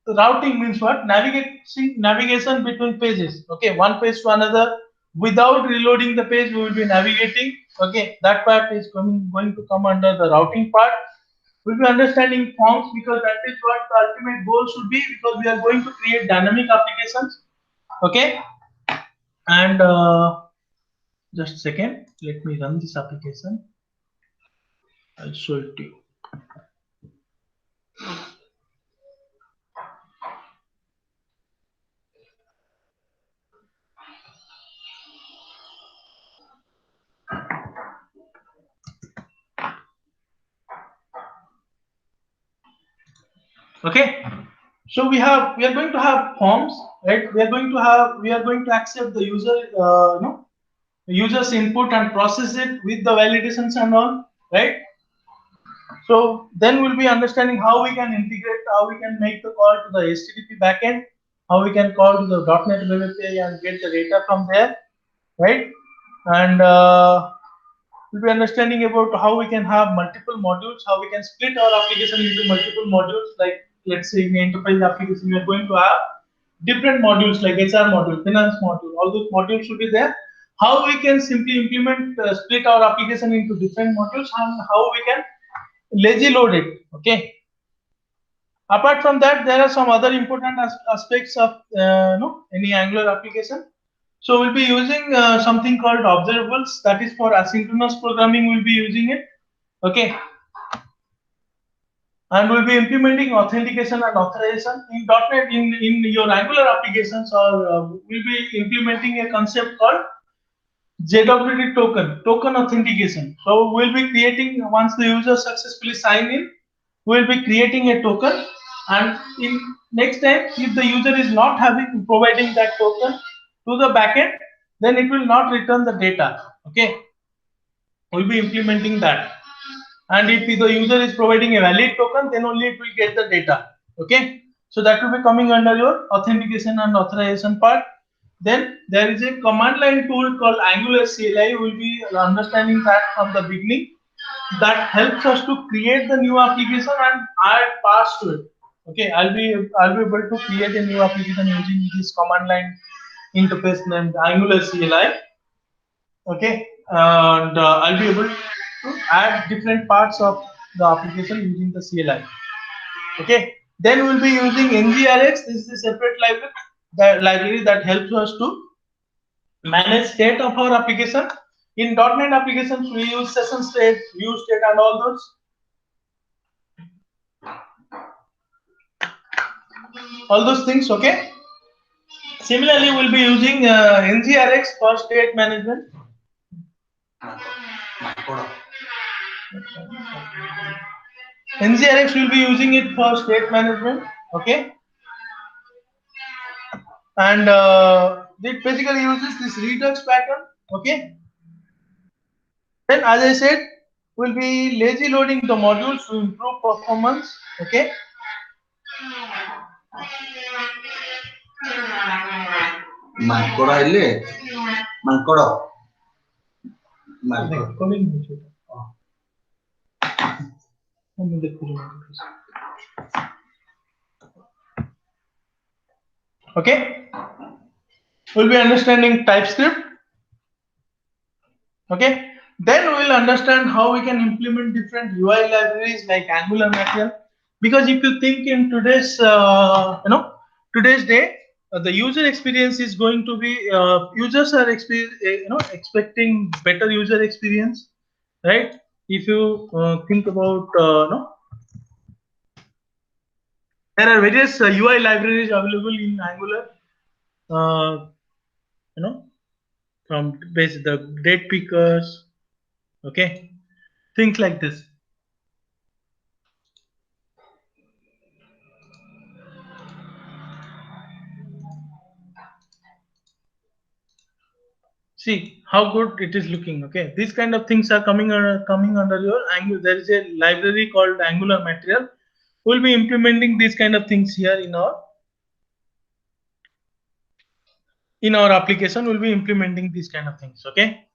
Routing means what? Navigation between pages. Okay, one page to another without reloading the page, we will be navigating. Okay, that part is going to come under the routing part. We'll be understanding forms, because that is what the ultimate goal should be, because we are going to create dynamic applications. Okay, and just a second, let me run this application. I'll show it to you. Okay, so we are going to have forms, right? We are going to accept the user's input and process it with the validations and all, right? So then we'll be understanding how we can integrate, how we can make the call to the HTTP backend, how we can call to the .NET Web API and get the data from there, right? And we'll be understanding about how we can have multiple modules, how we can split our application into multiple modules. Like, let's say in the enterprise application, we are going to have different modules like HR module, finance module. All those modules should be there. How we can simply implement, split our application into different modules, and how we can lazy load it. Okay. Apart from that, there are some other important aspects of any Angular application. So we'll be using something called observables. That is for asynchronous programming. We'll be using it. Okay. And we'll be implementing authentication and authorization in .NET in your Angular applications, or we'll be implementing a concept called JWT token authentication. So we'll be creating, once the user successfully sign in, we'll be creating a token, and in next time, if the user is not providing that token to the backend, then it will not return the data. Okay, we'll be implementing that. And if the user is providing a valid token, then only it will get the data. Okay, so that will be coming under your authentication and authorization part. Then there is a command line tool called Angular CLI. We'll be understanding that from the beginning. That helps us to create the new application and add parts to it. Okay, I'll be able to create a new application using this command line interface named Angular CLI. Okay, and I'll be able to add different parts of the application using the CLI. Okay, then we'll be using NGRX. This is a separate library that helps us to manage state of our application. In .NET applications, we use session state, view state, and all those things. Okay. Similarly, we'll be using NGRX for state management. NGRX will be using it for state management. Okay. And it basically uses this Redux pattern. Okay. Then, as I said, we'll be lazy loading the modules to improve performance. Okay. Okay, we'll be understanding TypeScript. Okay, then we will understand how we can implement different UI libraries like Angular Material. Because if you think in today's today's day, the user experience is going to be users are expecting better user experience, right? If you think about There are various UI libraries available in Angular. From base the date pickers, okay, things like this. See how good it is looking. Okay, these kind of things are coming under your Angular. There is a library called Angular Material. We'll be implementing these kind of things here in our application. We'll be implementing these kind of things. Okay.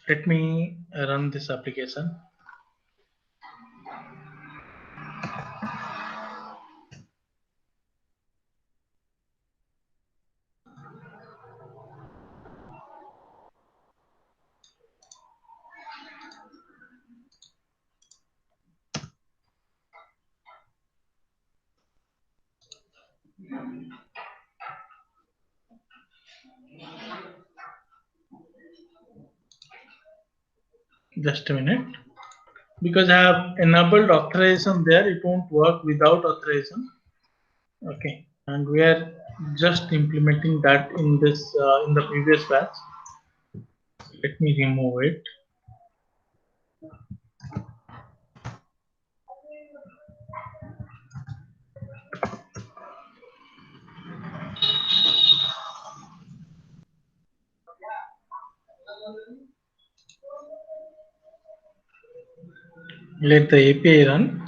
Let me run this application. Just a minute. Because I have enabled authorization there, it won't work without authorization. Okay, and we are just implementing that in this in the previous batch. Let me remove it. Let the API run.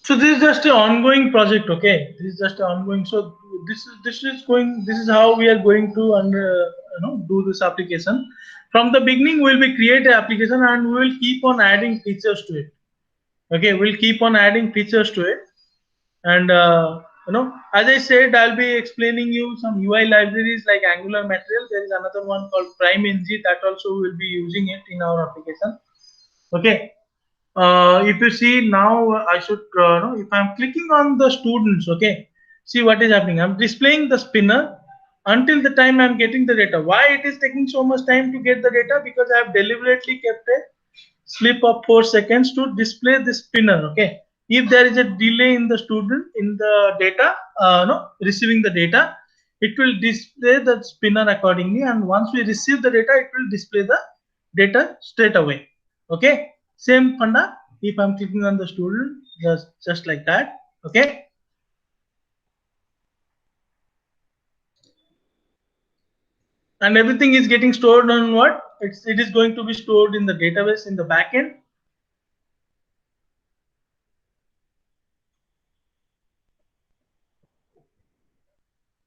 So this is just an ongoing project, okay? This is just an ongoing. So this is how we are going to do this application. From the beginning, we'll be create an application and we will keep on adding features to it. Okay, we'll keep on adding features to it, and as I said, I'll be explaining you some UI libraries like Angular Material. There is another one called PrimeNG that also will be using it in our application. Okay. If you see now, I should if I'm clicking on the students, okay, see what is happening. I'm displaying the spinner until the time I'm getting the data. Why it is taking so much time to get the data? Because I have deliberately kept a slip of 4 seconds to display the spinner. Okay, if there is a delay in the student in the data, receiving the data, it will display the spinner accordingly, and once we receive the data, it will display the data straight away. Okay, same funda. If I'm clicking on the student, just like that. Okay. And everything is getting stored on what? It is going to be stored in the database in the backend.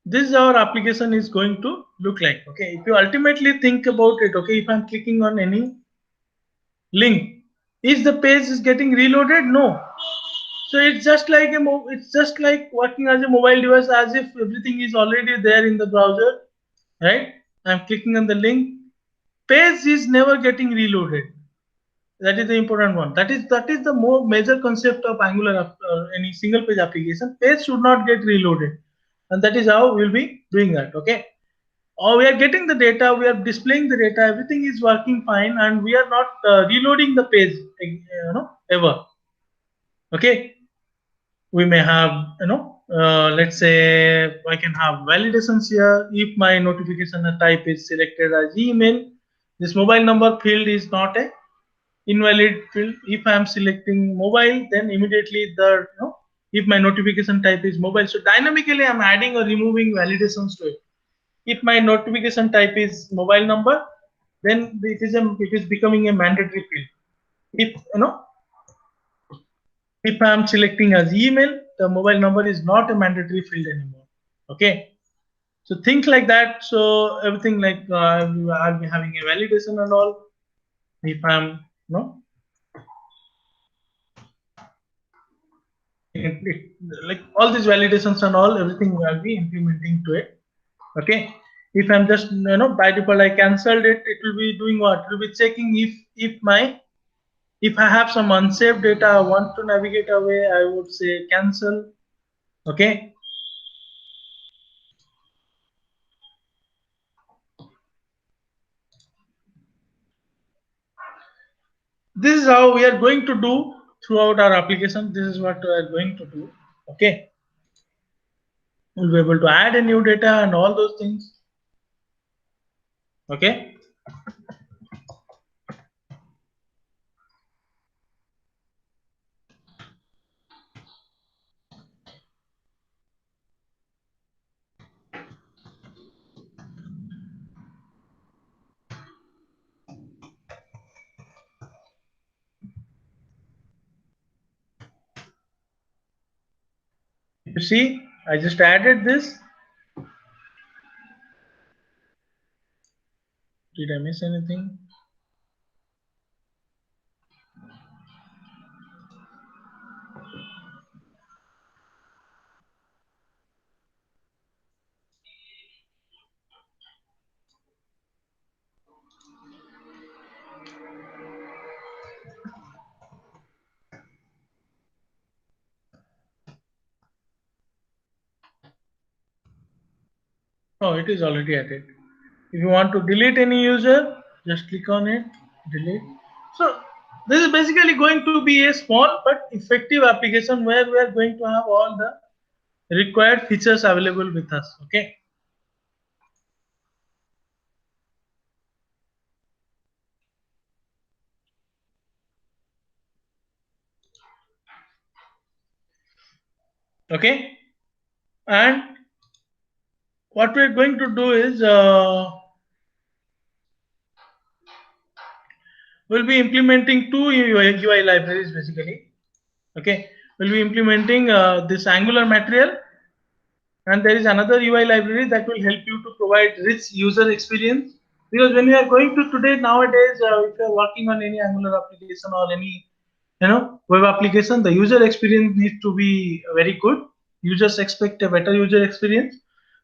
This is our application is going to look like. Okay, if you ultimately think about it, okay, if I'm clicking on any link, is the page is getting reloaded? No. So it's just like it's just like working as a mobile device, as if everything is already there in the browser, right? I'm clicking on the link, page is never getting reloaded. That is the important one. That is the more major concept of Angular, any single page application. Page should not get reloaded, and that is how we'll be doing that. Okay. Or we are getting the data, we are displaying the data, everything is working fine, and we are not reloading the page, ever. Okay. We may have, let's say I can have validations here. If my notification type is selected as email, this mobile number field is not a invalid field. If I am selecting mobile, then immediately if my notification type is mobile, so dynamically I'm adding or removing validations to it. If my notification type is mobile number, then it is becoming a mandatory field. If I am selecting as email, the mobile number is not a mandatory field anymore. Okay. So think like that. So everything like I'll be having a validation and all. If I'm like all these validations and all, everything will be implementing to it. Okay. If I'm just by default I cancelled it, it will be doing what? It will be checking if I have some unsaved data I want to navigate away, I would say cancel. Okay. This is how we are going to do throughout our application. This is what we are going to do. Okay. We'll be able to add a new data and all those things. Okay. You see, I just added this. Did I miss anything? Oh, it is already added. If you want to delete any user, just click on it, delete. So this is basically going to be a small but effective application where we are going to have all the required features available with us. Okay. Okay. And what we're going to do is we'll be implementing two UI libraries basically. Okay. We'll be implementing this Angular material, and there is another UI library that will help you to provide rich user experience. Because when you are going to today nowadays, if you are working on any Angular application or any web application, the user experience needs to be very good. Users expect a better user experience.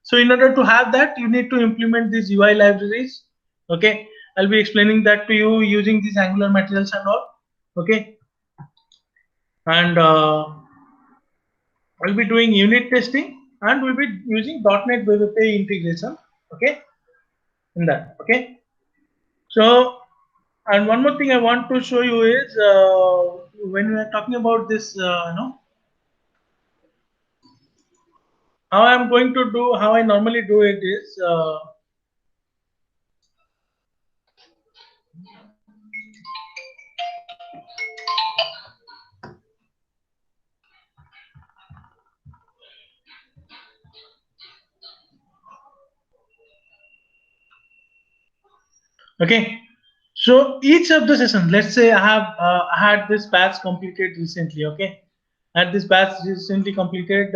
So in order to have that, you need to implement these UI libraries. Okay, I'll be explaining that to you using these Angular materials and all. Okay, and I'll be doing unit testing, and we'll be using .NET Web API integration. Okay, in that. Okay, so and one more thing I want to show you is when we are talking about this, how I'm going to do, how I normally do it is, okay. So each of the sessions, let's say I had this batch completed recently. Okay, had this batch recently completed.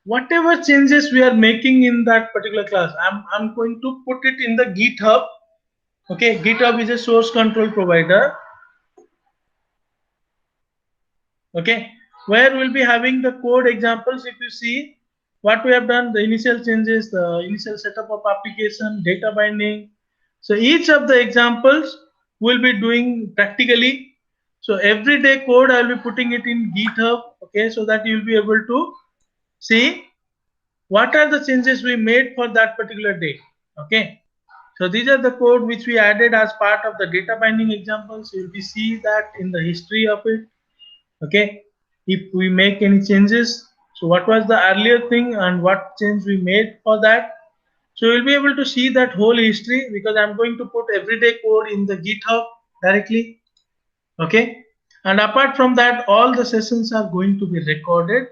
Whatever changes we are making in that particular class, I'm going to put it in the GitHub. Okay, GitHub is a source control provider. Okay, where we'll be having the code examples. If you see what we have done, the initial changes, the initial setup of application, data binding. So each of the examples will be doing practically. So everyday code I'll be putting it in GitHub. Okay, so that you'll be able to see what are the changes we made for that particular day. Okay, so these are the code which we added as part of the data binding examples. You'll be see that in the history of it. Okay, if we make any changes, so what was the earlier thing and what change we made for that. So you'll be able to see that whole history, because I'm going to put everyday code in the GitHub directly. Okay, and apart from that, all the sessions are going to be recorded.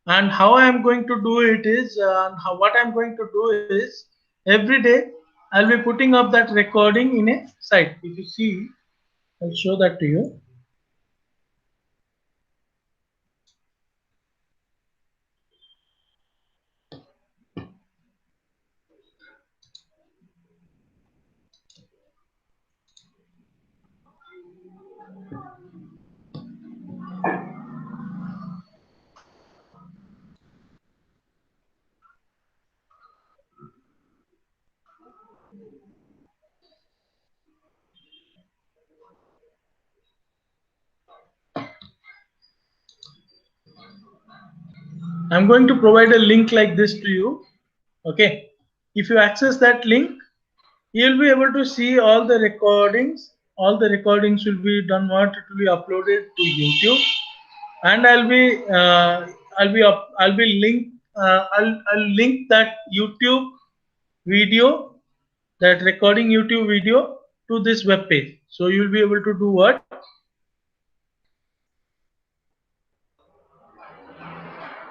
And how I am going to do it is, what I'm going to do is, every day I'll be putting up that recording in a site. If you see, I'll show that to you. I'm going to provide a link like this to you. Okay. If you access that link, you'll be able to see all the recordings. All the recordings will be done what it will be uploaded to YouTube, and I'll be I'll link that YouTube video, that recording YouTube video, to this web page. So you'll be able to do what?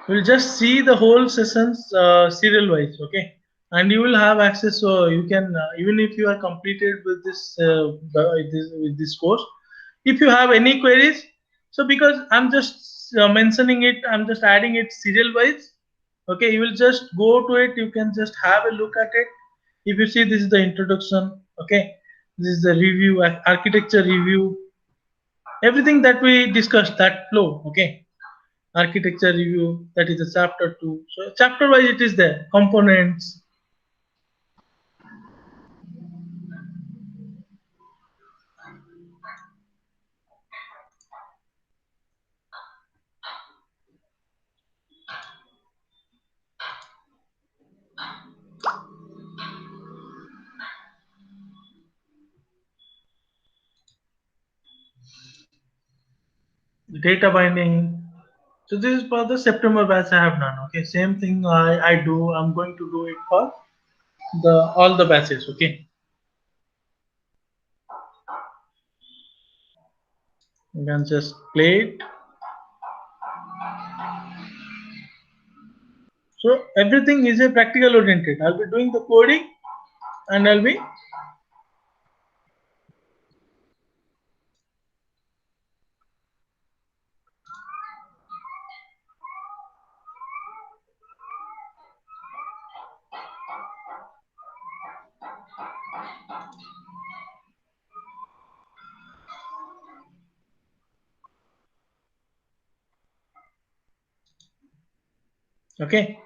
You'll just see the whole sessions serial wise, okay? And you will have access, so you can even if you are completed with this course, if you have any queries, so because I'm just mentioning it, I'm just adding it serial wise, okay? You will just go to it, you can just have a look at it. If you see, this is the introduction, okay? This is the review, architecture review, everything that we discussed, that flow, okay? Architecture review, that is a chapter 2. So chapter wise it is there, components. Data binding. So this is for the September batch I have done, okay? Same thing I'm going to do it for the all the batches, okay? You can just play it. So everything is a practical oriented. I'll be doing the coding, and I'll be okay.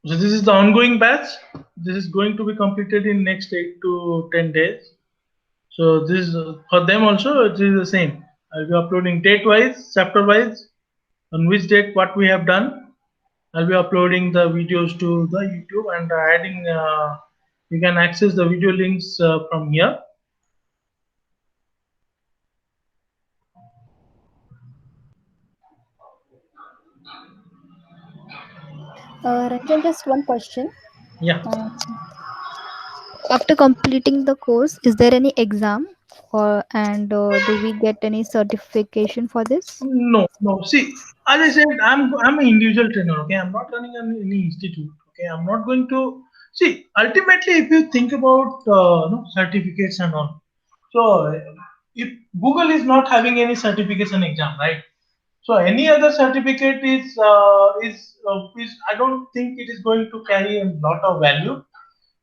So this is the ongoing batch. This is going to be completed in next 8 to 10 days. So this for them also it is the same. I'll be uploading date wise, chapter wise, on which date what we have done. I'll be uploading the videos to the YouTube and adding. You can access the video links from here. Ranjan, just one question. Yeah. After completing the course, is there any exam, or and do we get any certification for this? No, no. See, as I said, I'm an individual trainer. Okay, I'm not running any institute. Okay, I'm not going to see. Ultimately, if you think about certificates and all, so if Google is not having any certification exam, right? So any other certificate is I don't think it is going to carry a lot of value,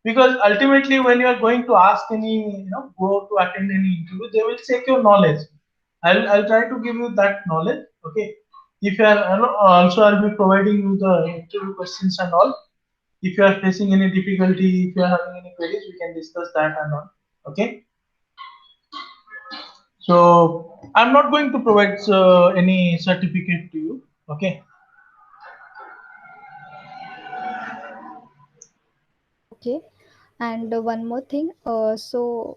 because ultimately when you are going to ask any go to attend any interview, they will check your knowledge. I'll try to give you that knowledge, okay? If you are also, I'll be providing you the interview questions and all. If you are facing any difficulty, if you are having any queries, we can discuss that and all, okay? So I'm not going to provide any certificate to you, okay? Okay. And one more thing. So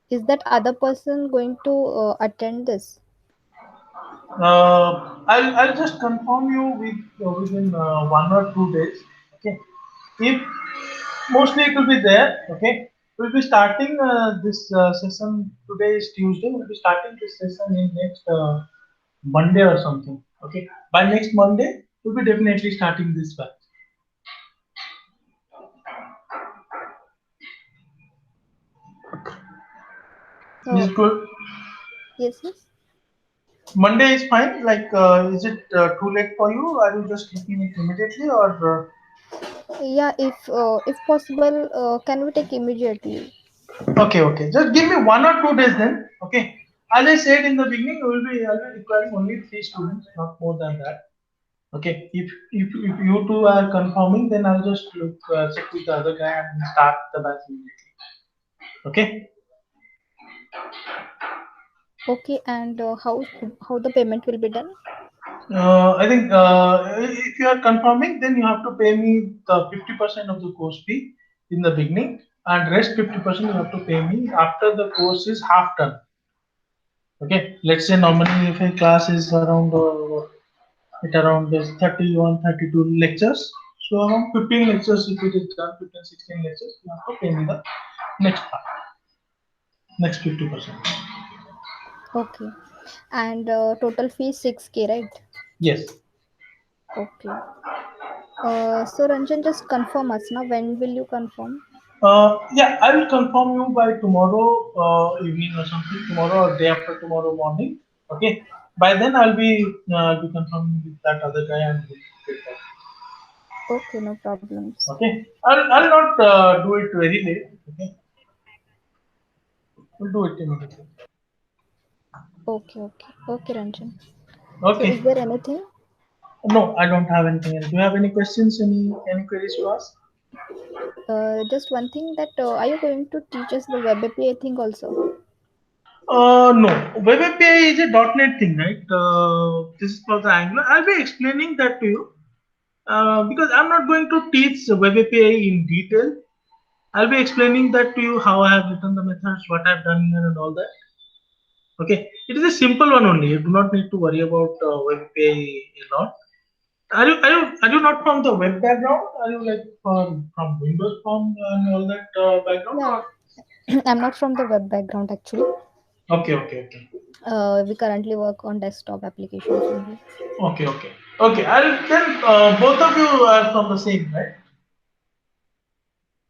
is that other person going to attend this? I'll just confirm you within 1 or 2 days. Okay. If mostly it will be there. Okay. We'll be starting this session. Today is Tuesday. We'll be starting this session in next Monday or something. Okay. By next Monday, we'll be definitely starting this batch. Is it good? Yes, yes. Monday is fine. Like, is it too late for you? Are you just looking it immediately or? Yeah, if possible, can we take immediately? Okay, okay. Just give me 1 or 2 days then. Okay. As I said in the beginning, I'll be requiring only 3 students, not more than that. Okay. If you two are confirming, then I'll just check with the other guy and start the batch immediately. Okay. Okay, and how the payment will be done? I think if you are confirming, then you have to pay me the 50% of the course fee in the beginning, and rest 50% you have to pay me after the course is half done. Okay. Let's say normally if a class is around around this 31, 32 lectures. So around 15 lectures, if it is done, 15, 16 lectures, you have to pay me the next part, next 50%. Okay, and total fee 6K, right? Yes. Okay. So Ranjan, just confirm us now. When will you confirm? Yeah, I will confirm you by tomorrow evening or something, tomorrow or day after tomorrow morning. Okay. By then I'll be confirming with that other guy and we'll get that. Okay, no problems. Okay. I'll not do it very late. Okay. We'll do it immediately. Okay, Ranjan. So is Okay. there anything? No, I don't have anything else. Do you have any questions? Any queries to ask? Just one thing that are you going to teach us the web API thing also? No. Web API is a .NET thing, right? This is for the Angular. I'll be explaining that to you because I'm not going to teach Web API in detail. I'll be explaining that to you how I have written the methods, what I've done here, and all that. Okay, it is a simple one only. You do not need to worry about Web API a lot. Are you not from the web background? Are you like from Windows from and all that background? Yeah, Or? I'm not from the web background actually. Okay, okay, okay. We currently work on desktop applications only. Okay, okay, okay. I'll then both of you are from the same, right?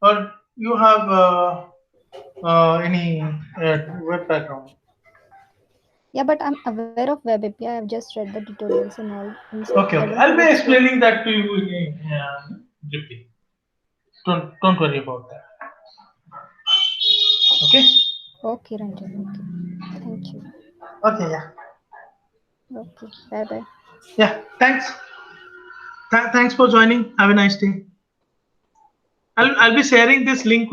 Or you have any web background? Yeah, but I'm aware of web API. I've just read the tutorials and all, and so I Okay, don't okay. think I'll be it's so. explaining that to you in deeply. Don't worry about that. Okay. Okay, Ranjan. Okay, thank you. Okay. Yeah. Okay, bye bye. Yeah. Thanks. Thanks for joining. Have a nice day. I'll be sharing this link.